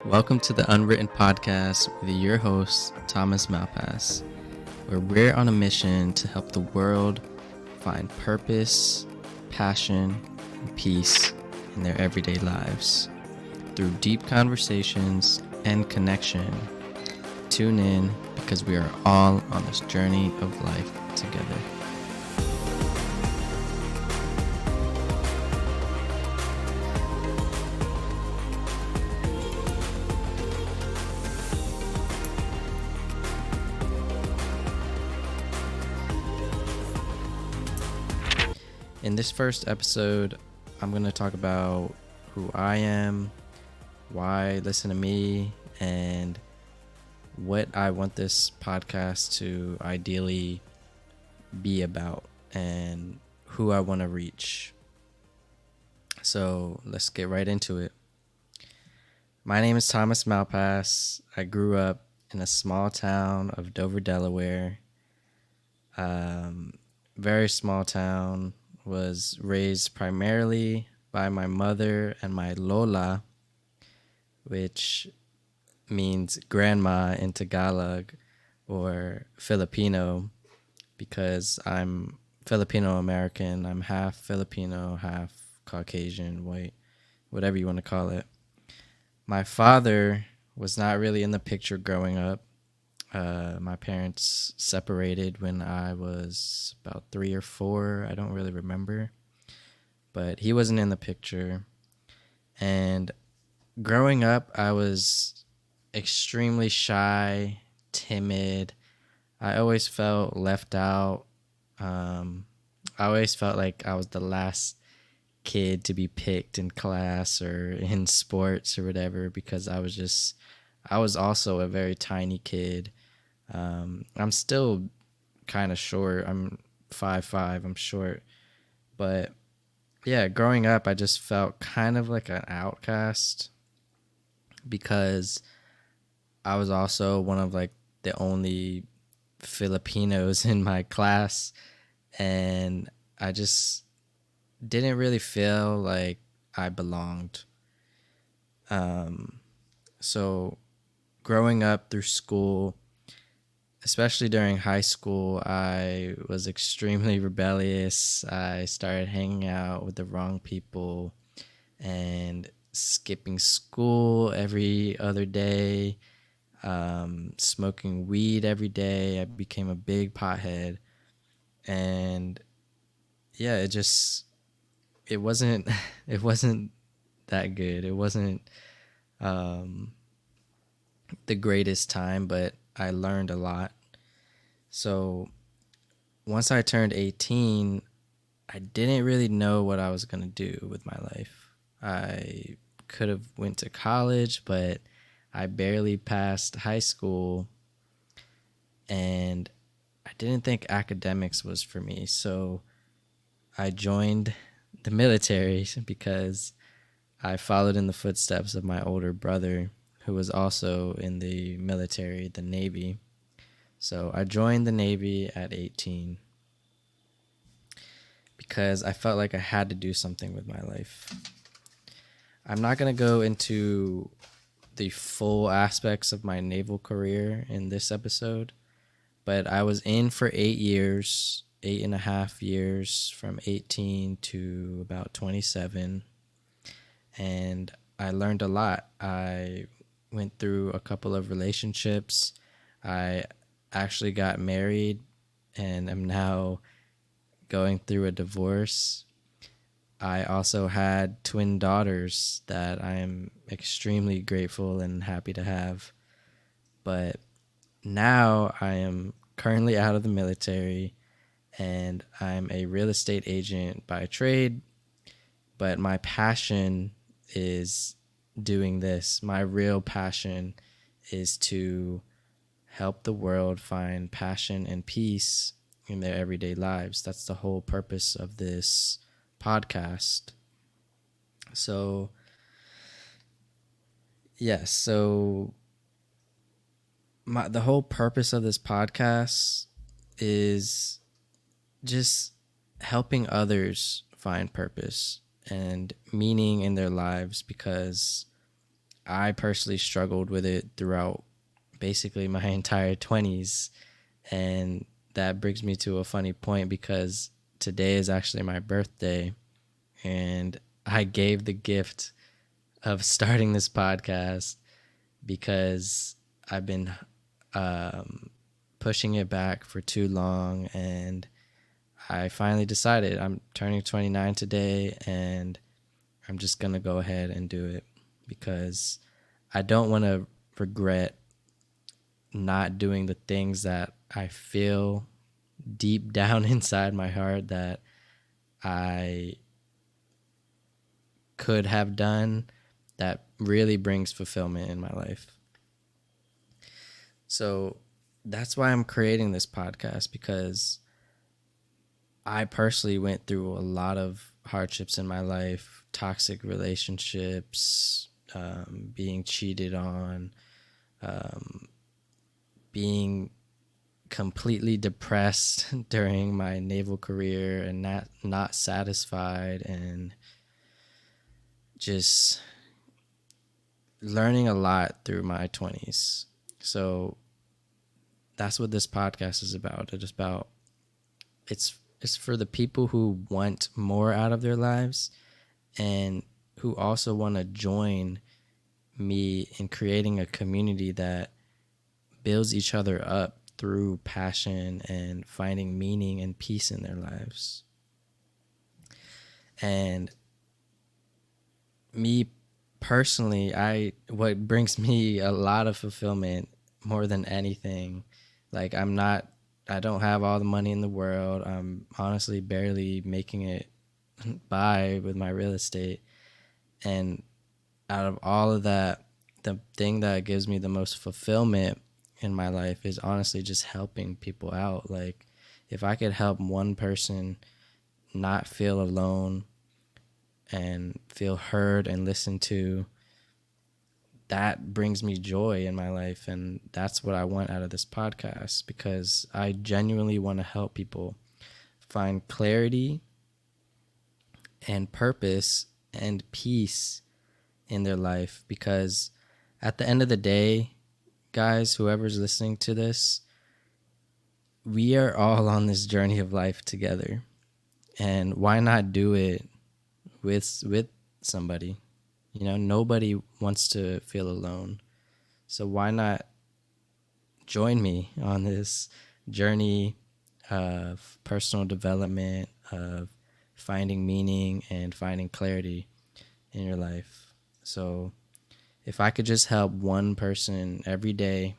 Welcome to the Unwritten podcast with your host, Thomas Malpass, where we're on a mission to help the world find purpose, passion, and peace in their everyday lives. Through deep conversations and connection, tune in because we are all on this journey of life together. In this first episode, I'm going to talk about who I am, why listen to me, and what I want this podcast to ideally be about and who I want to reach. So let's get right into it. My name is Thomas Malpass. I grew up in a small town of Dover, Delaware. Very small town. Was raised primarily by my mother and my Lola, which means grandma in Tagalog or Filipino, because I'm Filipino American. I'm half Filipino, half Caucasian, white, whatever you want to call it. My father was not really in the picture growing up. My parents separated when I was about 3 or 4. I don't really remember. But he wasn't in the picture. And growing up, I was extremely shy, timid. I always felt left out. I always felt like I was the last kid to be picked in class or in sports or whatever, because I was also a very tiny kid. I'm still kind of short. I'm 5'5". I'm short. But yeah, growing up, I just felt kind of like an outcast because I was also one of like the only Filipinos in my class, and I just didn't really feel like I belonged. So growing up through school, especially during high school, I was extremely rebellious. I started hanging out with the wrong people and skipping school every other day, smoking weed every day. I became a big pothead. And yeah, it wasn't it wasn't that good. It wasn't the greatest time, but I learned a lot. So once I turned 18, I didn't really know what I was going to do with my life. I could have went to college, but I barely passed high school, and I didn't think academics was for me. So I joined the military because I followed in the footsteps of my older brother, who was also in the military, the Navy. So I joined the Navy at 18 because I felt like I had to do something with my life. I'm not going to go into the full aspects of my naval career in this episode, but I was in for 8 years, 8.5 years, from 18 to about 27. And I learned a lot. I went through a couple of relationships. I actually got married and am now going through a divorce. I also had twin daughters that I am extremely grateful and happy to have. But now I am currently out of the military and I'm a real estate agent by trade. But my passion is doing this. My real passion is to help the world find passion and peace in their everyday lives. That's the whole purpose of this podcast. So, yes, the whole purpose of this podcast is just helping others find purpose and meaning in their lives, because I personally struggled with it throughout basically my entire 20s. And that brings me to a funny point because today is actually my birthday. And I gave the gift of starting this podcast because I've been pushing it back for too long. And I finally decided I'm turning 29 today, and I'm just going to go ahead and do it because I don't want to regret not doing the things that I feel deep down inside my heart that I could have done that really brings fulfillment in my life. So that's why I'm creating this podcast, because I personally went through a lot of hardships in my life, toxic relationships, being cheated on, being completely depressed during my naval career and not satisfied, and just learning a lot through my 20s. So that's what this podcast is about. It's for the people who want more out of their lives and who also want to join me in creating a community that builds each other up through passion and finding meaning and peace in their lives. And me personally, what brings me a lot of fulfillment more than anything, like I don't have all the money in the world. I'm honestly barely making it by with my real estate. And out of all of that, the thing that gives me the most fulfillment in my life is honestly just helping people out. Like, if I could help one person not feel alone and feel heard and listened to, that brings me joy in my life. And that's what I want out of this podcast, because I genuinely want to help people find clarity and purpose and peace in their life. Because at the end of the day, guys, whoever's listening to this, we are all on this journey of life together. And why not do it with somebody? You know, nobody wants to feel alone. So why not join me on this journey of personal development, of finding meaning and finding clarity in your life? So if I could just help one person every day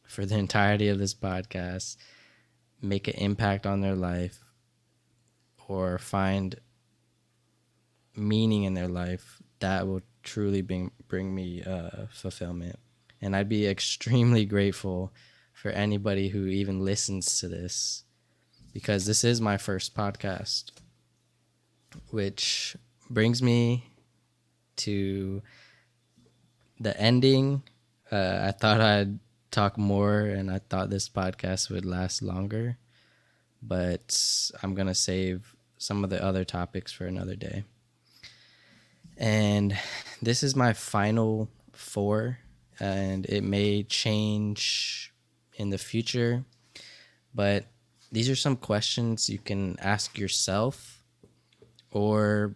for the entirety of this podcast, make an impact on their life, or find meaning in their life, that will truly bring me fulfillment. And I'd be extremely grateful for anybody who even listens to this, because this is my first podcast, which brings me to the ending. I thought I'd talk more, and I thought this podcast would last longer, but I'm going to save some of the other topics for another day. And this is my final 4, and it may change in the future, but these are some questions you can ask yourself, or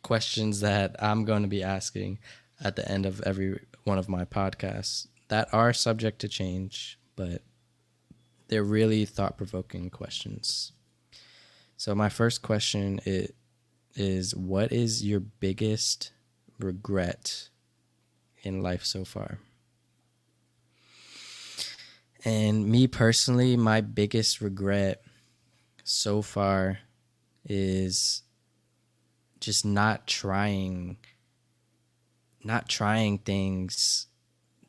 questions that I'm going to be asking at the end of every one of my podcasts that are subject to change, but they're really thought-provoking questions. So my first question is, what is your biggest regret in life so far? And me personally, my biggest regret so far is just not trying things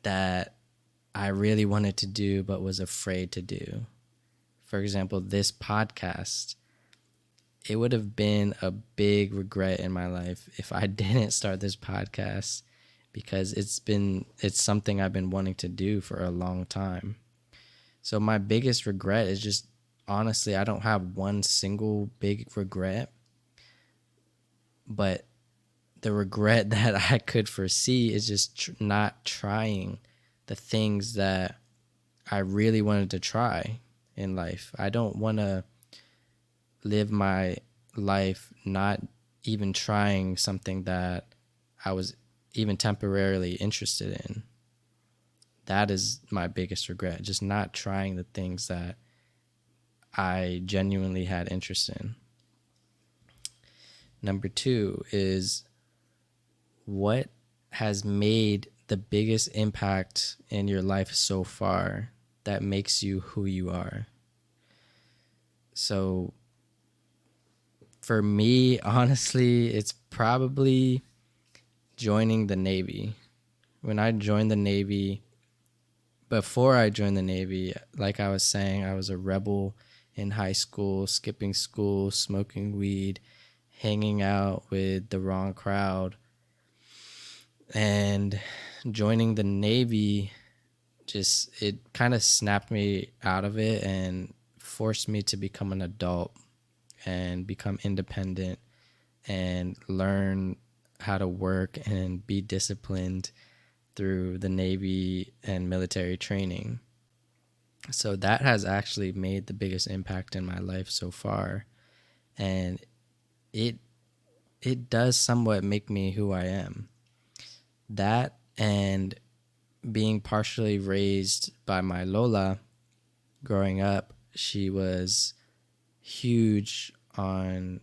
that I really wanted to do but was afraid to do. For example, this podcast, it would have been a big regret in my life if I didn't start this podcast, because it's something I've been wanting to do for a long time. So my biggest regret is just, honestly, I don't have one single big regret, but the regret that I could foresee is just not trying the things that I really wanted to try in life. I don't want to live my life not even trying something that I was even temporarily interested in. That is my biggest regret, just not trying the things that I genuinely had interest in. Number two is, what has made the biggest impact in your life so far that makes you who you are? So for me, honestly, it's probably joining the Navy. When I joined the Navy, before I joined the Navy, like I was saying, I was a rebel in high school, skipping school, smoking weed, hanging out with the wrong crowd. And joining the Navy, just, it kind of snapped me out of it and forced me to become an adult and become independent and learn how to work and be disciplined through the Navy and military training. So that has actually made the biggest impact in my life so far. And it it does somewhat make me who I am. That, and being partially raised by my Lola growing up, she was huge on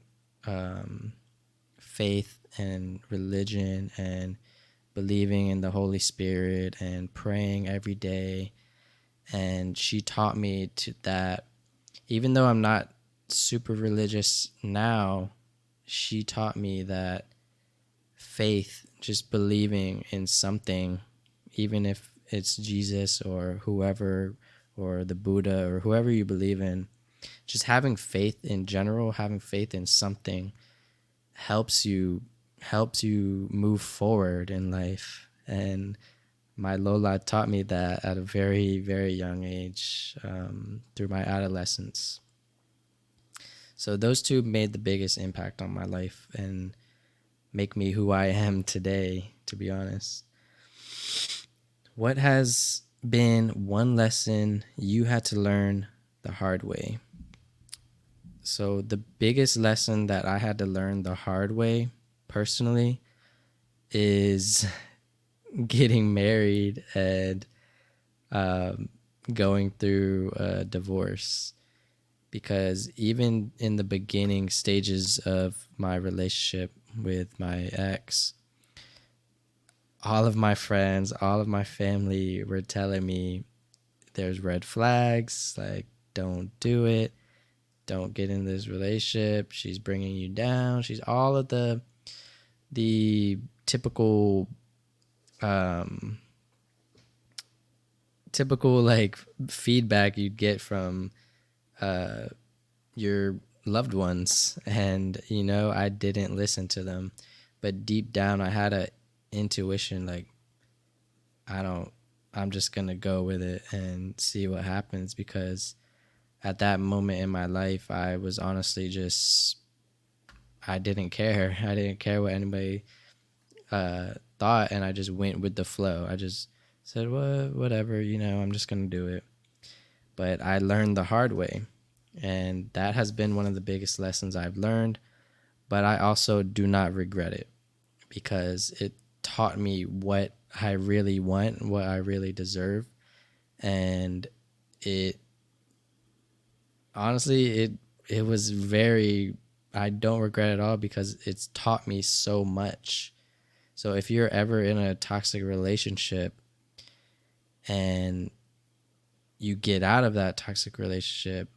faith and religion and believing in the Holy Spirit and praying every day. And she taught me that even though I'm not super religious now, she taught me that faith, just believing in something, even if it's Jesus or whoever, or the Buddha or whoever you believe in, just having faith in general, having faith in something helps you move forward in life. And my Lola taught me that at a very, very young age, through my adolescence. So those two made the biggest impact on my life and make me who I am today, to be honest. What has been one lesson you had to learn the hard way? So the biggest lesson that I had to learn the hard way, personally, is getting married and going through a divorce. Because even in the beginning stages of my relationship with my ex, all of my friends, all of my family were telling me there's red flags, like, don't do it, don't get in this relationship, she's bringing you down, she's all of the typical typical like feedback you'd get from your loved ones. And I didn't listen to them, but deep down I had a intuition, like, I'm just gonna go with it and see what happens. Because at that moment in my life, I was honestly just, I didn't care. I didn't care what anybody thought, and I just went with the flow. I just said, well, whatever, I'm just gonna do it. But I learned the hard way, and that has been one of the biggest lessons I've learned. But I also do not regret it, because it taught me what I really want, what I really deserve. And it honestly, it was very, I don't regret it at all, because it's taught me so much. So if you're ever in a toxic relationship and you get out of that toxic relationship,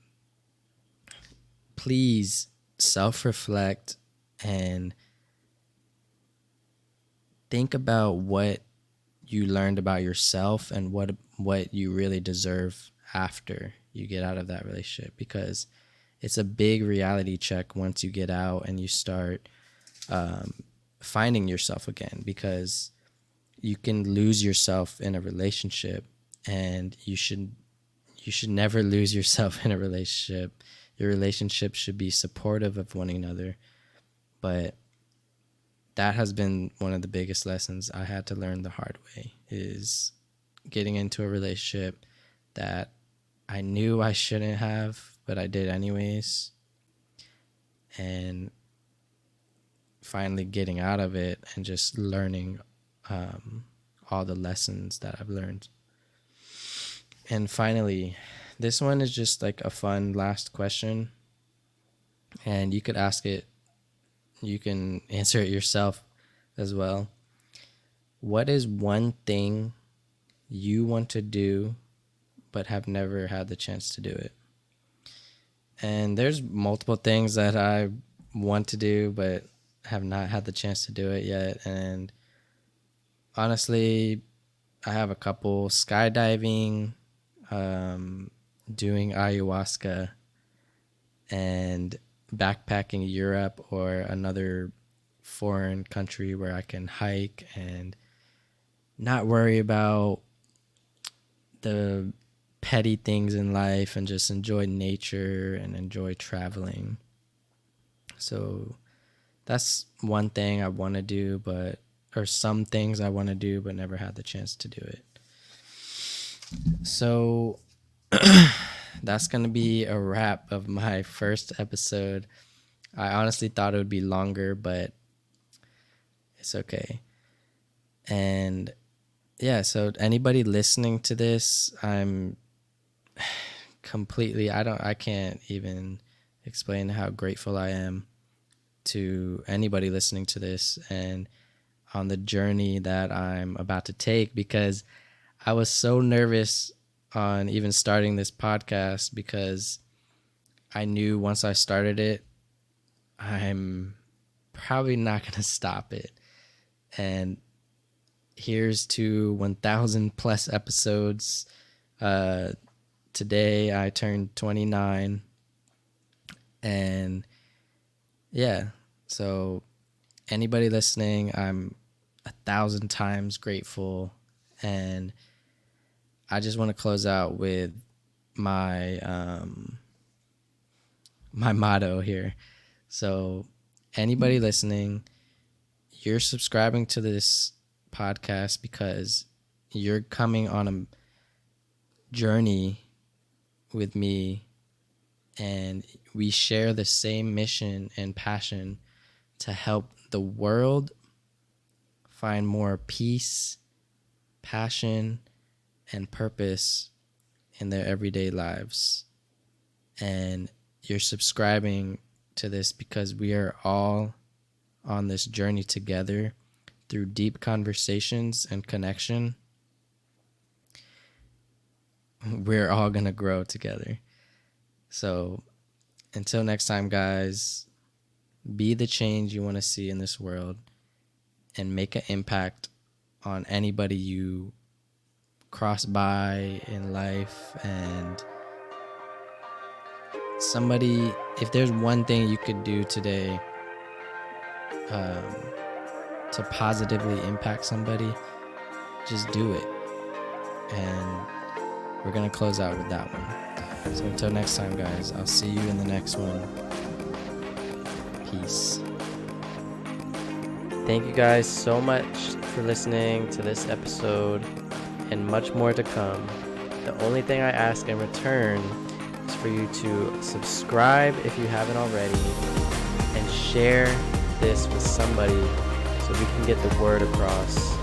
please self-reflect and think about what you learned about yourself and what you really deserve after you get out of that relationship. Because it's a big reality check once you get out and you start finding yourself again. Because you can lose yourself in a relationship, and you should never lose yourself in a relationship. Your relationship should be supportive of one another. But that has been one of the biggest lessons I had to learn the hard way, is getting into a relationship that I knew I shouldn't have, but I did anyways. And finally getting out of it and just learning all the lessons that I've learned. And finally, this one is just like a fun last question. And you could ask it, you can answer it yourself as well. What is one thing you want to do but have never had the chance to do it? And there's multiple things that I want to do but have not had the chance to do it yet. And honestly, I have a couple: skydiving, doing ayahuasca, and backpacking Europe or another foreign country where I can hike and not worry about the petty things in life and just enjoy nature and enjoy traveling. So that's one thing I want to do, or some things I want to do but never had the chance to do it. So that's going to be a wrap of my first episode. I honestly thought it would be longer, but it's okay. And yeah, so anybody listening to this, I'm completely, I can't even explain how grateful I am to anybody listening to this and on the journey that I'm about to take, because I was so nervous on even starting this podcast because I knew once I started it, I'm probably not going to stop it. And here's to 1,000 plus episodes. Today I turned 29. And yeah, so anybody listening, I'm 1,000 times grateful. And I just want to close out with my my motto here. So anybody listening, you're subscribing to this podcast because you're coming on a journey with me, and we share the same mission and passion to help the world find more peace, passion, and purpose in their everyday lives. And you're subscribing to this because we are all on this journey together through deep conversations and connection. We're all going to grow together. So until next time, guys, be the change you want to see in this world and make an impact on anybody you cross by in life. And somebody, if there's one thing you could do today to positively impact somebody, just do it. And we're going to close out with that one. So until next time, guys, I'll see you in the next one. Peace. Thank you guys so much for listening to this episode, and much more to come. The only thing I ask in return is for you to subscribe if you haven't already, and share this with somebody so we can get the word across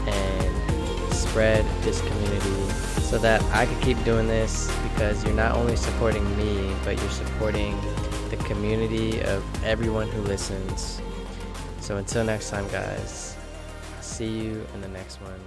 and spread this community so that I can keep doing this, because you're not only supporting me, but you're supporting the community of everyone who listens. So until next time, guys, I'll see you in the next one.